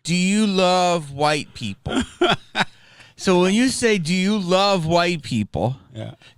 do you love white people? So when you say, do you love white people,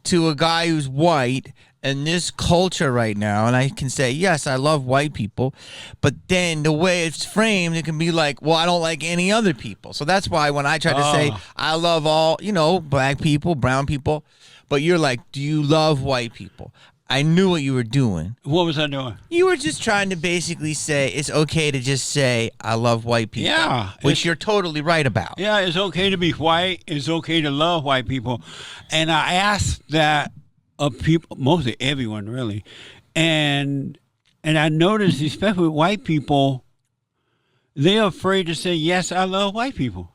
to a guy who's white in this culture right now, and I can say, yes, I love white people, but then the way it's framed, it can be like, well, I don't like any other people. So that's why when I try to say, I love all, black people, brown people, but you're like, do you love white people? I knew what you were doing. What was I doing? You were just trying to basically say it's okay to just say I love white people. Yeah. Which you're totally right about. Yeah, it's okay to be white. It's okay to love white people. And I asked that of people, mostly everyone really. And I noticed, especially with white people, they're afraid to say, yes, I love white people.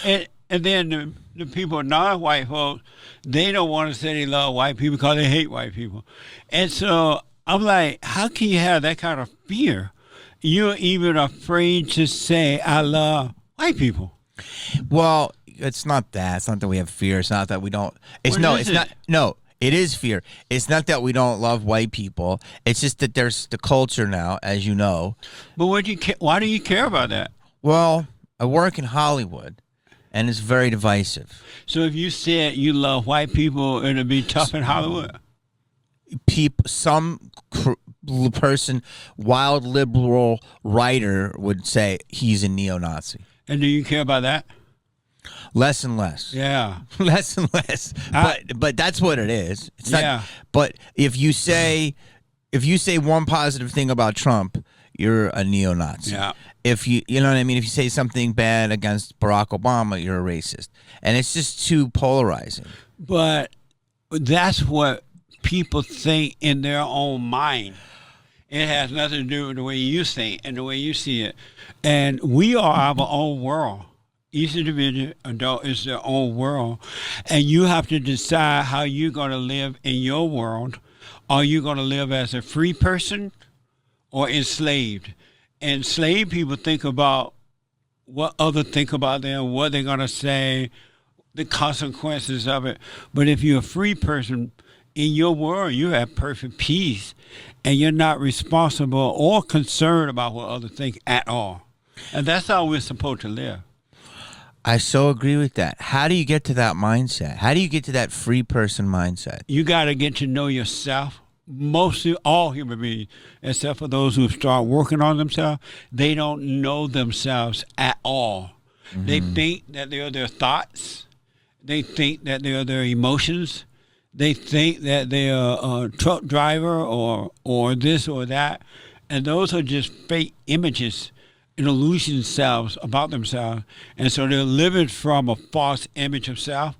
And then the people, non-white folks, they don't want to say they love white people because they hate white people. And so I'm like, how can you have that kind of fear? You're even afraid to say, I love white people. Well, it's not that. It's not that we have fear. It's not that we don't. It is fear. It's not that we don't love white people. It's just that there's the culture now, as you know. But why do you care about that? Well, I work in Hollywood. And it's very divisive. So if you said you love white people, it'd be tough in Hollywood? Some person, wild liberal writer would say he's a neo-Nazi. And do you care about that? Less and less. Yeah. Less and less. But that's what it is. It's not, but if you say one positive thing about Trump, you're a neo-Nazi. Yeah. If you know what I mean? If you say something bad against Barack Obama, you're a racist. And it's just too polarizing. But that's what people think in their own mind. It has nothing to do with the way you think and the way you see it. And we are our own world. Each individual adult is their own world. And you have to decide how you're going to live in your world. Are you going to live as a free person or enslaved? Enslaved people think about what others think about them, what they're going to say, the consequences of it. But if you're a free person, in your world, you have perfect peace, and you're not responsible or concerned about what others think at all. And that's how we're supposed to live. I so agree with that. How do you get to that mindset? How do you get to that free person mindset? You got to get to know yourself. Mostly all human beings, except for those who start working on themselves, they don't know themselves at all. Mm-hmm. They think that they are their thoughts. They think that they are their emotions. They think that they are a truck driver or this or that. And those are just fake images and illusion selves about themselves. And so they're living from a false image of self.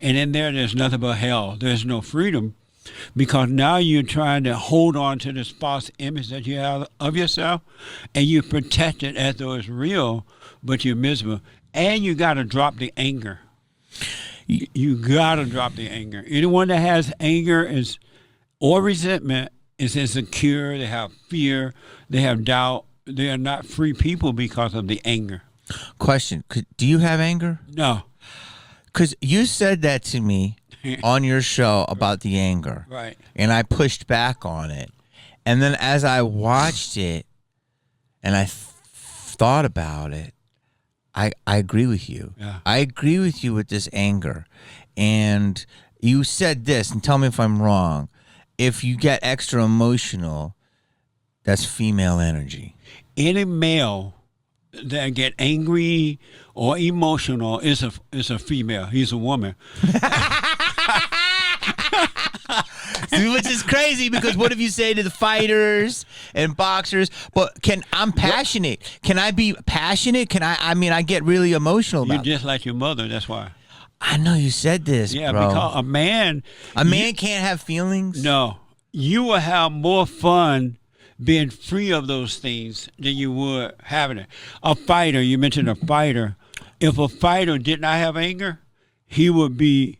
And in there's nothing but hell. There's no freedom. Because now you're trying to hold on to this false image that you have of yourself, and you protect it as though it's real, but you're miserable. And you got to drop the anger. You got to drop the anger. Anyone that has anger or resentment is insecure. They have fear. They have doubt. They are not free people because of the anger. Question: do you have anger? No. Because you said that to me on your show about the anger. Right. And I pushed back on it. And then as I watched it and I thought about it, I agree with you. Yeah. I agree with you with this anger. And you said this, and tell me if I'm wrong. If you get extra emotional, that's female energy. Any male that get angry or emotional is a female. He's a woman. Which is crazy because what if you say to the fighters and boxers, but I'm passionate. Can I be passionate? I get really emotional about it. You're just like your mother, that's why. I know you said this, yeah, bro. Because a man can't have feelings? No. You will have more fun being free of those things than you would having it. A fighter, you mentioned a fighter. If a fighter did not have anger, he would be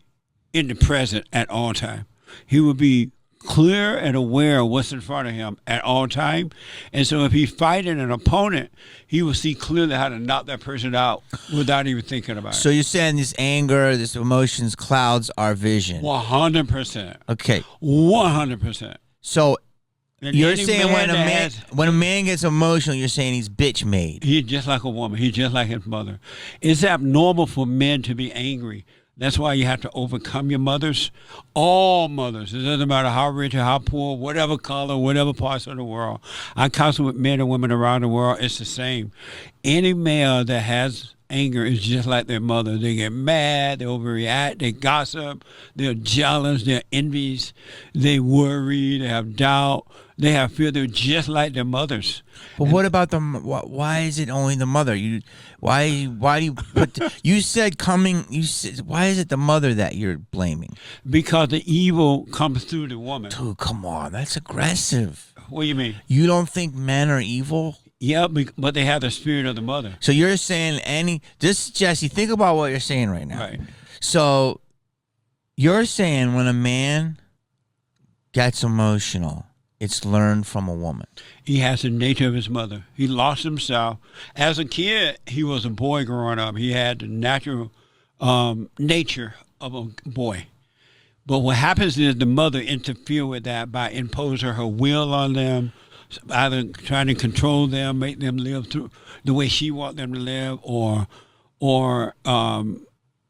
in the present at all times. He would be clear and aware of what's in front of him at all time. And so if he's fighting an opponent, he will see clearly how to knock that person out without even thinking about it. So you're saying this anger, this emotions clouds our vision. 100%. Okay. 100%. So And You're any saying man when a man gets emotional, you're saying he's bitch made. he's just like a woman. He's just like his mother. It's abnormal for men to be angry. That's why you have to overcome your mothers. All mothers. It doesn't matter how rich or how poor, whatever color, whatever parts of the world. I counsel with men and women around the world. It's the same. Any male that has anger is just like their mother. They get mad, they overreact, they gossip, they're jealous, they're envious, they worry, they have doubt, they have fear. They're just like their mothers. But what about the? Why is it only the mother? Why do you put? You said coming. You said, why is it the mother that you're blaming? Because the evil comes through the woman. Dude, come on, that's aggressive. What do you mean? You don't think men are evil? Yeah, but they have the spirit of the mother. So you're saying Jesse, think about what you're saying right now. Right. So you're saying when a man gets emotional, it's learned from a woman. He has the nature of his mother. He lost himself. As a kid, he was a boy growing up. He had the natural nature of a boy. But what happens is the mother interferes with that by imposing her will on them, either trying to control them, make them live through the way she wants them to live, or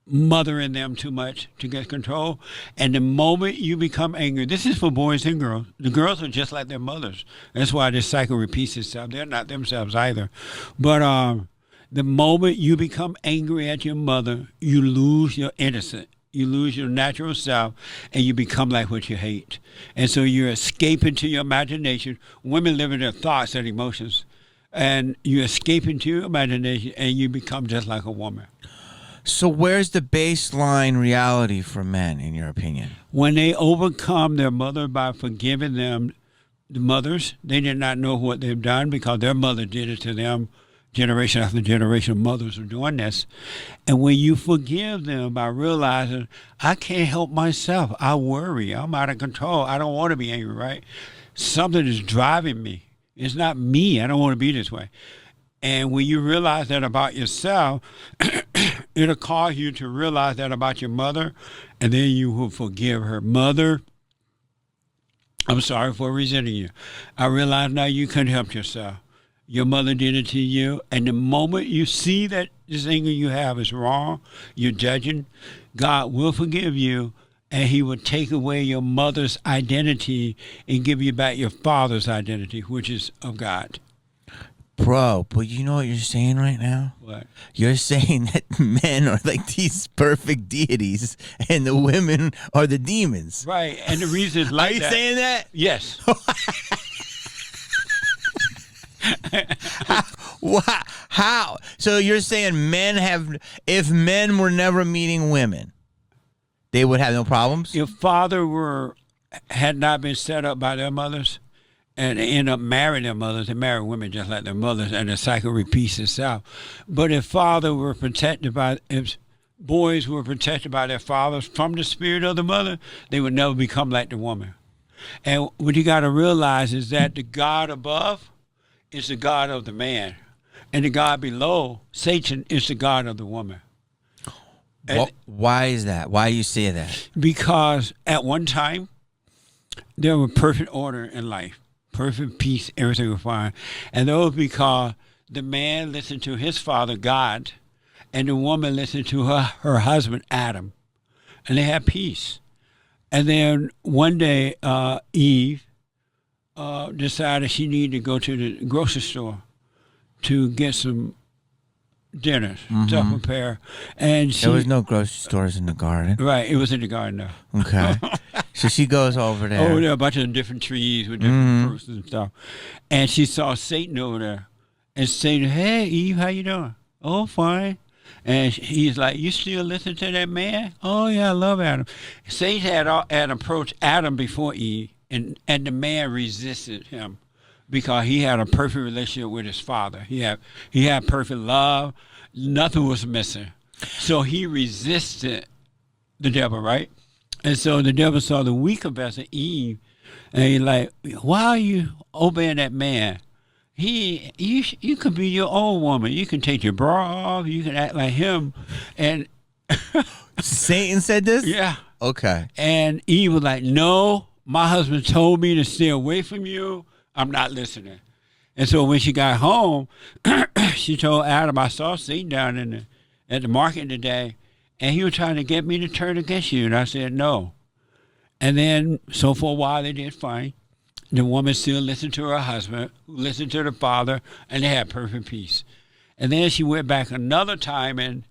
mothering them too much to get control. And the moment you become angry, this is for boys and girls. The girls are just like their mothers. That's why this cycle repeats itself. They're not themselves either. But the moment you become angry at your mother, you lose your innocence. You lose your natural self, and you become like what you hate. And so you're escaping to your imagination. Women live in their thoughts and emotions. And you escape into your imagination, and you become just like a woman. So where's the baseline reality for men, in your opinion? When they overcome their mother by forgiving them, the mothers, they did not know what they've done because their mother did it to them. Generation after generation of mothers are doing this. And when you forgive them by realizing, I can't help myself. I worry. I'm out of control. I don't want to be angry, right? Something is driving me. It's not me. I don't want to be this way. And when you realize that about yourself, it'll cause you to realize that about your mother, and then you will forgive her. Mother, I'm sorry for resenting you. I realize now you couldn't help yourself. Your mother did it to you, and the moment you see that this anger you have is wrong, you're judging, God will forgive you, and he will take away your mother's identity and give you back your father's identity, which is of God. Bro, but you know what you're saying right now? What? You're saying that men are like these perfect deities, and the women are the demons. Right, and the reason is like that. Are you saying that? Yes. How? So you're saying if men were never meeting women, they would have no problems? If father had not been set up by their mothers and end up marrying their mothers, they marry women just like their mothers, and the cycle repeats itself. But if boys were protected by their fathers from the spirit of the mother, they would never become like the woman. And what you got to realize is that the God above is the God of the man, and the God below, Satan, is the God of the woman. Why is that? Why do you say that? Because at one time, there was perfect order in life, perfect peace, everything was fine. And that was because the man listened to his father, God, and the woman listened to her husband, Adam, and they had peace. And then one day, Eve decided she needed to go to the grocery store to get some dinner, stuff prepare. And there was no grocery stores in the garden. Right, it was in the garden though. Okay. So she goes over there. Oh, there are a bunch of different trees with different fruits and stuff. And she saw Satan over there. And Satan, hey, Eve, how you doing? Oh, fine. And he's like, you still listen to that man? Oh, yeah, I love Adam. Satan had approached Adam before Eve. And the man resisted him because he had a perfect relationship with his father. He had perfect love. Nothing was missing. So he resisted the devil, right? And so the devil saw the weaker vessel, Eve, and he's like, why are you obeying that man? You could be your own woman. You can take your bra off. You can act like him. And Satan said this? Yeah. Okay. And Eve was like, no. my husband told me to stay away from you. I'm not listening. And so when she got home, she told Adam, I saw Satan down at the market today, and he was trying to get me to turn against you. And I said, no. And then, so for a while, they did fine. The woman still listened to her husband, who listened to the father, and they had perfect peace. And then she went back another time, and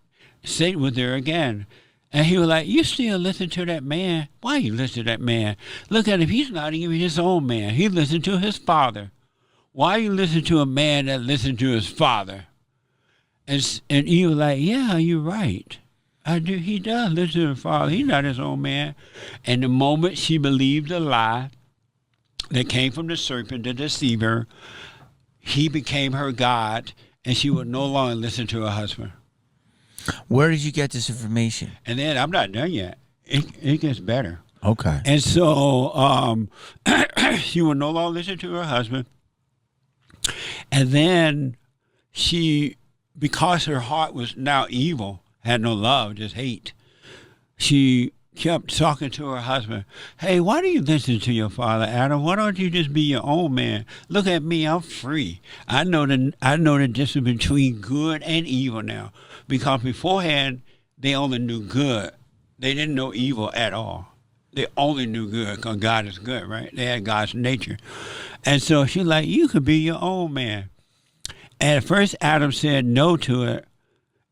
Satan was there again. And he was like, you still listen to that man? Why you listen to that man? Look at him. He's not even his own man. He listened to his father. Why you listen to a man that listened to his father? And he was like, yeah, you're right. I do. He does listen to his father. He's not his own man. And the moment she believed the lie that came from the serpent, the deceiver, he became her God, and she would no longer listen to her husband. Where did you get this information? And then, I'm not done yet. It gets better. Okay. And so she would no longer listen to her husband. And then she, because her heart was now evil, had no love, just hate, she kept talking to her husband. Hey, why do you listen to your father, Adam? Why don't you just be your own man? Look at me, I'm free. I know the difference between good and evil now. Because beforehand, they only knew good. They didn't know evil at all. They only knew good because God is good, right? They had God's nature. And so she's like, you could be your own man. And at first, Adam said no to it.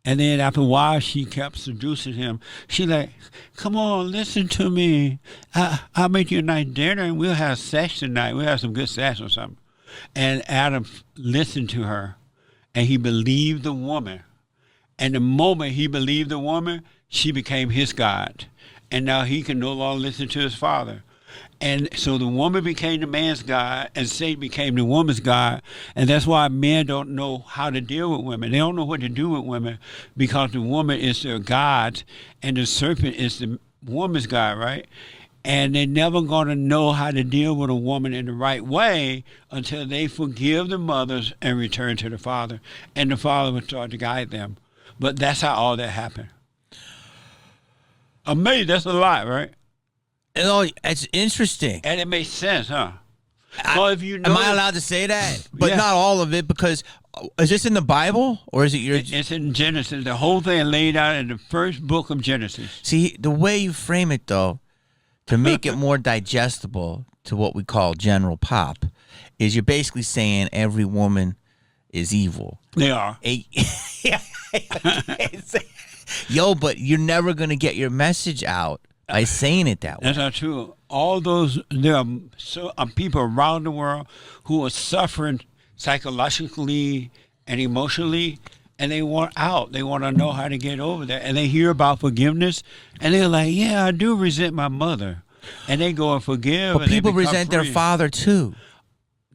And then after a while, she kept seducing him. She like, come on, listen to me. I'll make you a nice dinner and we'll have sex tonight. We'll have some good sex or something. And Adam listened to her and he believed the woman. And the moment he believed the woman, she became his God. And now he can no longer listen to his father. And so the woman became the man's God and Satan became the woman's God. And that's why men don't know how to deal with women. They don't know what to do with women because the woman is their God and the serpent is the woman's God, right? And they're never going to know how to deal with a woman in the right way until they forgive the mothers and return to the father. And the father will start to guide them. But that's how all that happened. Amazing. That's a lot, right? It's interesting. And it makes sense, huh? Well, if you know, am I allowed to say that? But yeah. not all of it, because is this in the Bible or is it your? It's in Genesis. The whole thing laid out in the first book of Genesis. See, the way you frame it, though, to make it more digestible to what we call general pop, is you're basically saying every woman is evil. They are. Yo, but you're never going to get your message out by saying it that way. That's not true. All those, there are people around the world who are suffering psychologically and emotionally, and they want out. They want to know how to get over that. And they hear about forgiveness, and they're like, yeah, I do resent my mother. And they go and forgive. But people resent their father, too.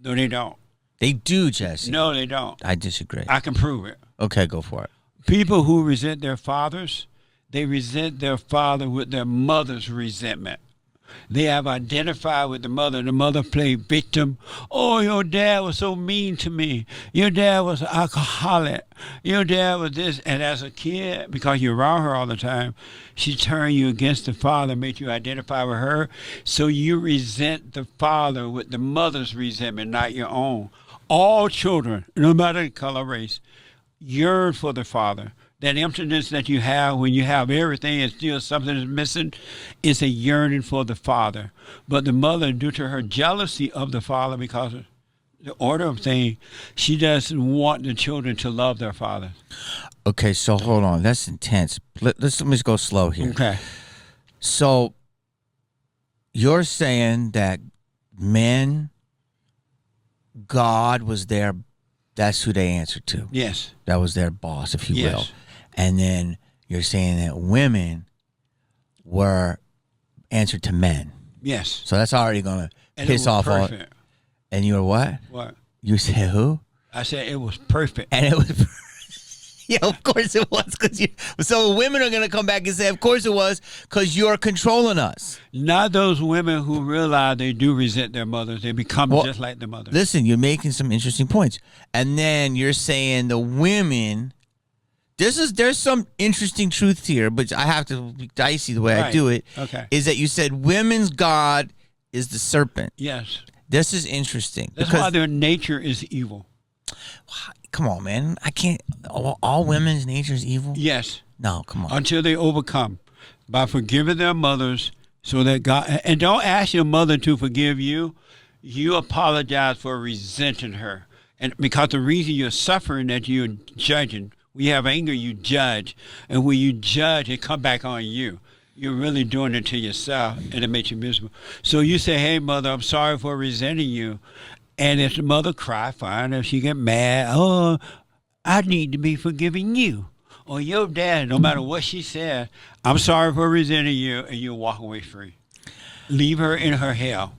No, they don't. They do, Jesse. No, they don't. I disagree. I can prove it. Okay, go for it. People who resent their fathers, they resent their father with their mother's resentment. They have identified with the mother. The mother played victim. Oh, your dad was so mean to me. Your dad was an alcoholic. Your dad was this. And as a kid, because you're around her all the time, she turned you against the father, made you identify with her. So you resent the father with the mother's resentment, not your own. All children, no matter the color, race, yearn for the father. That emptiness that you have when you have everything and still something is missing is a yearning for the father. But the mother, due to her jealousy of the father because of the order of things, she doesn't want the children to love their father. Okay, so hold on. That's intense. Let me just go slow here. Okay. So you're saying that men, God was their, that's who they answered to. Yes. That was their boss, if you will. Yes. And then you're saying that women were answered to men. Yes. So that's already going to piss off all. And you were what? What? You said who? I said it was perfect. And it was, yeah, of course it was. So women are going to come back and say, of course it was, because you're controlling us. Not those women who realize they do resent their mothers. They become just like their mother. Listen, you're making some interesting points. And then you're saying the women, there's some interesting truth here, but I have to be dicey the way I do it. Okay. Is that you said women's God is the serpent. Yes. This is interesting. That's why their nature is evil. Come on, man. I can't. All women's nature is evil? Yes. No, come on. Until they overcome by forgiving their mothers, so that God, and don't ask your mother to forgive you. You apologize for resenting her. And because the reason you're suffering that you're judging, when you have anger, you judge. And when you judge, it come back on you. You're really doing it to yourself, and it makes you miserable. So you say, hey, mother, I'm sorry for resenting you. And if the mother cry, fine. If she get mad, oh, I need to be forgiving you. Or your dad, no matter what she said, I'm sorry for resenting you, and you walk away free. Leave her in her hell.